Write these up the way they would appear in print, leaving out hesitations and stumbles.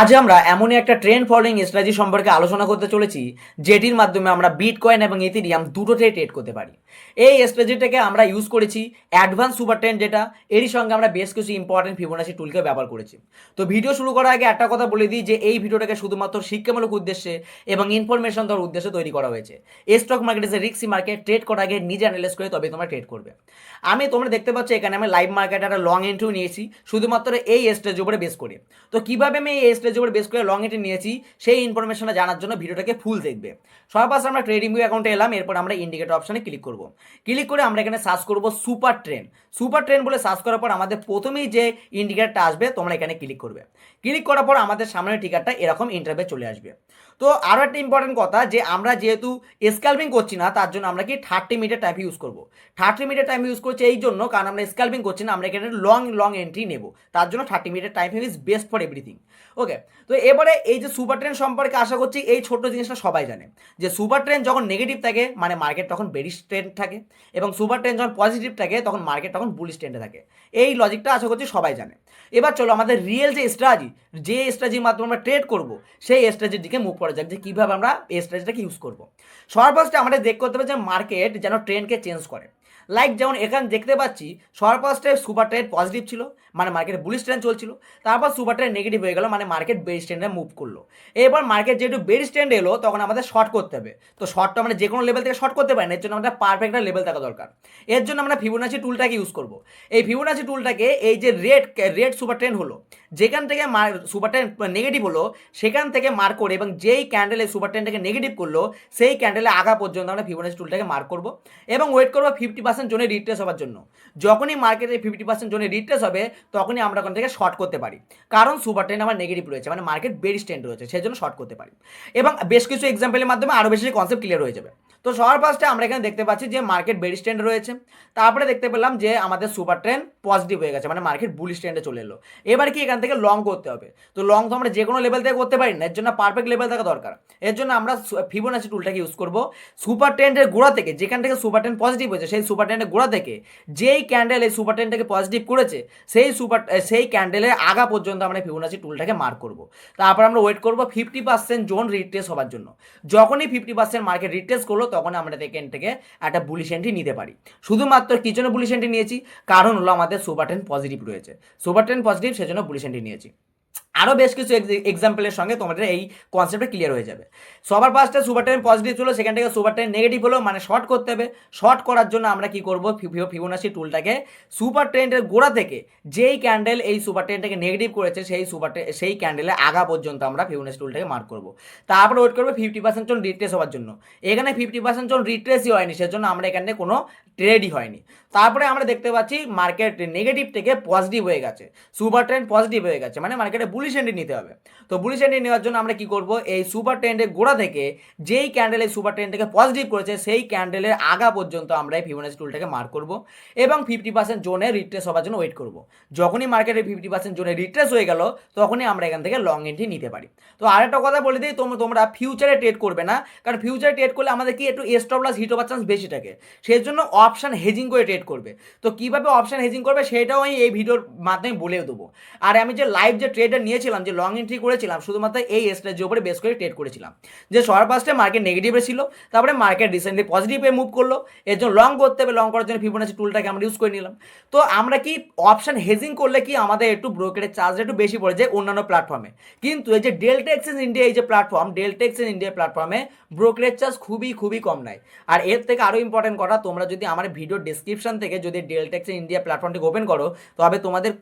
আজ আমরা এমনই একটা ট্রেন্ড ফলোইং স্ট্র্যাটেজি সম্পর্কে আলোচনা করতে চলেছি যেটির মাধ্যমে আমরা বিটকয়েন এবং ইথেরিয়াম দুটোতেই ট্রেড করতে পারি। এই স্ট্র্যাটেজিটাকে আমরা ইউজ করেছি অ্যাডভান্স সুপার ট্রেন্ড, যেটা এরই সঙ্গে আমরা বেশ কিছু ইম্পর্টেন্ট ফিবোনাচি টুলকে ব্যবহার করেছি। তো ভিডিও শুরু করার আগে একটা কথা বলে দিই যে এই ভিডিওটাকে শুধুমাত্র শিক্ষামূলক উদ্দেশ্যে এবং ইনফরমেশন দেওয়ার উদ্দেশ্যে তৈরি করা হয়েছে। Stock market is a risky market, trade করার আগে নিজে অ্যানালাইজ করে তবে তোমরা ট্রেড করবে। তোমরা দেখতে পাচ্ছ এখানে আমি লাইভ মার্কেটে একটা লং এন্ট্রিও নিয়েছি শুধুমাত্র এই স্টেজ উপরে বেস করে। তো কিভাবে আমি এই স্টেজ উপরে বেস করে লং এন্ট্রি নিয়েছি সেই ইনফরমেশনটা জানার জন্য ভিডিওটাকে ফুল দেখবে। সবার পাশে আমরা ট্রেডিং ভিউ অ্যাকাউন্টে এলাম, এরপর আমরা ইন্ডিকেটর অপশনে ক্লিক করব। ক্লিক করে আমরা এখানে সার্চ করব সুপার ট্রেন্ড। সুপার ট্রেন্ড বলে সার্চ করার পর আমাদের প্রথমেই যে ইন্ডিকেটরটা আসবে তোমরা এখানে ক্লিক করবে। ক্লিক করার পর আমাদের সামনের ঠিকারটা এরকম ইন্টারভিউ চলে আসবে। তো আরও একটা ইম্পর্টেন্ট কথা, যে আমরা যেহেতু স্ক্যালপিং করছি না তার জন্য আমরা কি 30 মিনিটের টাইম ইউজ করব। 30 মিনিটের টাইম ইউজ করছি এই জন্য কারণ আমরা স্ক্যালপিং করছি না, আমরা এখানে লং এন্ট্রি নেব, তার জন্য 30 মিনিটের time is best for everything. Okay, তো এবারে এই যে সুপার ট্রেন্ড সম্পর্কে আশা করছি এই ছোট্ট জিনিসটা সবাই জানে যে সুপার ট্রেন্ড যখন নেগেটিভ থাকে মানে মার্কেট তখন বেরিশ ট্রেন্ড থাকে, এবং সুপার ট্রেন্ড যখন পজিটিভ থাকে তখন মার্কেট তখন বুলিশ ট্রেন্ডে থাকে। এই লজিকটা আশা করছি সবাই জানে। এবার চলো আমাদের রিয়েল যে স্ট্র্যাটেজির মাধ্যমে আমরা ট্রেড করব সেই স্ট্র্যাটেজির দিকে মুভ করা যাক, যে কীভাবে আমরা এই স্ট্র্যাটেজিটাকে ইউজ করব। সবার ফার্স্টে আমাদের দেখতে করতে হবে যে মার্কেট যেন ট্রেন্ডকে চেঞ্জ করে। লাইক যেমন এখানে দেখতে পাচ্ছি সবার ফার্স্টে সুপার ট্রেন্ড পজিটিভ ছিল মানে মার্কেট বুলিশ ট্রেন্ড চলছিল, তারপর সুপার ট্রেন্ড নেগেটিভ হয়ে গেল মানে মার্কেট বেরিশ ট্রেন্ডে মুভ করলো। এবার মার্কেট যেহেতু বেরিশ ট্রেন্ড এলো তখন আমাদের শর্ট করতে হবে। তো শর্টটা আমরা যে কোনো লেভেল থেকে শর্ট করতে পারি না, এর জন্য আমাদের পারফেক্ট একটা লেভেল থাকা দরকার। এর জন্য আমরা ফিবোনাচি টুলটাকে ইউজ করব। এই ফিবোনাচি টুলটাকে এই যে রেড সুপার ট্রেন্ড হলো, যেখান থেকে সুপার ট্রেন্ড নেগেটিভ হলো সেখান থেকে মার্ক করে, এবং যেই ক্যান্ডেলে সুপার ট্রেন্ডটাকে নেগেটিভ করলো সেই ক্যান্ডেলে আগা পর্যন্ত আমরা ফিবোনাচি টুলটাকে মার্ক করব এবং ওয়েট করবো 50% জোনে রিট্রেস হওয়ার জন্য। যখনই মার্কেটে 50% জোনে রিট্রেস হবে তখনই আমরা ওখান থেকে শর্ট করতে পারি, কারণ সুপার ট্রেন্ড আমার নেগেটিভ রয়েছে মানে মার্কেট বেরিশ ট্রেন্ড রয়েছে, সেই জন্য শর্ট করতে পারি। এবং বেশ কিছু এক্সাম্পলের মাধ্যমে আরও বেশি কনসেপ্ট ক্লিয়ার হয়ে যাবে। তো সবার ফার্স্টে আমরা এখানে দেখতে পাচ্ছি যে মার্কেট বেরিশ ট্রেন্ড রয়েছে, তারপরে দেখতে পেলাম যে আমাদের সুপার ট্রেন্ড পজিটিভ হয়ে গেছে মানে মার্কেট বুলিশ ট্রেন্ডে চলে এলো। এবার কি এখান থেকে লং করতে হবে। তো লং তো আমরা যে কোনো লেভেল থেকে করতে পারি না, এর জন্য পারফেক্ট লেভেল থাকা দরকার। এর জন্য আমরা ফিবোনাচি টুলটাকে ইউজ করব। সুপার ট্রেন্ডের গোড়া থেকে, যেখান থেকে সুপার ট্রেন্ড পজিটিভ হয়েছে সেই সুপার ট্রেন্ডের গোড়া থেকে যেই ক্যান্ডেল এই সুপার ট্রেন্ডটাকে পজিটিভ করেছে সেই ক্যান্ডেলের আগা পর্যন্ত আমরা ফিবোনাচি টুলটাকে মার্ক করব। তারপর আমরা ওয়েট করব 50% জোন রিট্রেস হওয়ার জন্য। যখনই 50% মার্কেট রিট্রেস করলো তখন আমরা এখান থেকে একটা বুলিশ এন্ট্রি নিতে পারি। শুধুমাত্র কি জন্য বুলিশ এন্ট্রি নিয়েছি, কারণ হলো আমাদের সুপার ট্রেন্ড পজিটিভ রয়েছে, সুপার ট্রেন্ড পজিটিভ সেজন্য বুলিশ এন্ট্রি নিয়েছি। আরও বেশ কিছু এক্সাম্পলের সঙ্গে তোমাদের এই কনসেপ্টটা ক্লিয়ার হয়ে যাবে। সবার ফার্স্টে সুপার ট্রেন্ড পজিটিভ ছিল, সেখান থেকে সুপার ট্রেন্ড নেগেটিভ হলো মানে শর্ট করতে হবে। শর্ট করার জন্য আমরা কি করব, ফিবোনাচি টুলটাকে সুপার ট্রেন্ডের গোড়া থেকে যেই ক্যান্ডেল এই সুপার ট্রেন্ডটাকে নেগেটিভ করেছে সেই ক্যান্ডেলে আগা পর্যন্ত আমরা ফিবোনাচি টুলটাকে মার্ক করব। তারপরে ওয়েট করবো 50% জন রিট্রেস হওয়ার জন্য। এখানে 50% জন রিট্রেসই হয়নি, সেজন্য আমরা এখানে কোনো ট্রেডই হয়নি। তারপরে আমরা দেখতে পাচ্ছি মার্কেট নেগেটিভ থেকে পজিটিভ হয়ে গেছে, সুপার ট্রেন্ড পজিটিভ হয়ে গেছে মানে মার্কেটে বুলিশ এন্ট্রি নিতে হবে। তো বুলিশ এন্ট্রি নেওয়ার জন্য আমরা কি করব, এই সুপার ট্রেন্ডের গোড়া থেকে যেই ক্যান্ডেল এই সুপার ট্রেন্ডটাকে পজিটিভ করেছে সেই ক্যান্ডেলের আগা পর্যন্ত আমরা এই ফিবোনাচি টুলটাকে মার্ক করব এবং 50% জোনে রিট্রেস হওয়ার জন্য ওয়েট করব। যখনই মার্কেটে 50% জোনে রিট্রেস হয়ে গেল তখনই আমরা এখান থেকে লং এন্ট্রি নিতে পারি। তো আরেকটা কথা বলে দিই, তোমরা ফিউচারে ট্রেড করবে না, কারণ ফিউচারে ট্রেড করলে আমাদের কি একটু স্টপ লস হিট হওয়ার চান্স বেশি থাকে, সেই জন্য অপশন হেজিং করে ট্রেড করবে। তো কিভাবে অপশন হেজিং করবে সেটাও আমি এই ভিডিওর মাধ্যমে বলে দেবো। আর আমি যে লাইভ যে ট্রেডটা নিয়েছিলাম, যে লং এন্ট্রি করেছিলাম, শুধুমাত্র এই স্ট্র্যাটেজির উপরে বেস করে ট্রেড করেছিলাম। যে সবার ফার্স্টে মার্কেট নেগেটিভে ছিল, তারপরে মার্কেট রিসেন্টলি পজিটিভে মুভ করলো, এর জন্য লং করতে হবে। লং করার জন্য ফিবোনাচি টুলটাকে আমরা ইউজ করে নিলাম। তো আমরা কি অপশন হেজিং করলে কি আমাদের একটু ব্রোকারের চার্জ একটু বেশি পড়ে যায় অন্যান্য প্ল্যাটফর্মে, কিন্তু এই যে ডেল্টা এক্সচেঞ্জ ইন্ডিয়া এই যে প্ল্যাটফর্ম, ডেল্টা এক্সচেঞ্জ ইন্ডিয়া প্ল্যাটফর্মে ব্রোকারেজ চার্জ খুবই কম নেয়। আর এর থেকে আরও ইম্পর্টেন্ট কথা, তোমরা যদি আমার ভিডিও ডিসক্রিপশন থেকে যদি ডেল্টা এক্সচেঞ্জ ইন্ডিয়া প্ল্যাটফর্মটিকে ওপেন করো তবে তোমাদের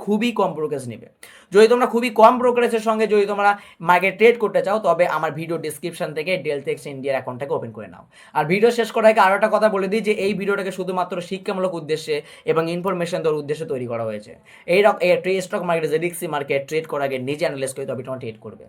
খুবই কম ব্রোকারেজ নেবে। যদি তোমরা খুবই কম ব্রোকারেজের সঙ্গে যদি তোমরা মার্কেট ট্রেড করতে চাও তবে আমার ভিডিও ডিসক্রিপশন থেকে ডেল্টা এক্সচেঞ্জ ইন্ডিয়ার অ্যাকাউন্টটাকে ওপেন করে নাও। আর ভিডিও শেষ করার আগে আরও একটা কথা বলে দিই যে এই ভিডিওটাকে শুধুমাত্র শিক্ষামূলক উদ্দেশ্যে এবং ইনফরমেশন দেওয়ার উদ্দেশ্যে তৈরি করা হয়েছে। এই স্টক মার্কেট যে রিস্কি মার্কেট, ট্রেড করার আগে নিজে অ্যানালাইজ করে তবে তোমরা ট্রেড করবে।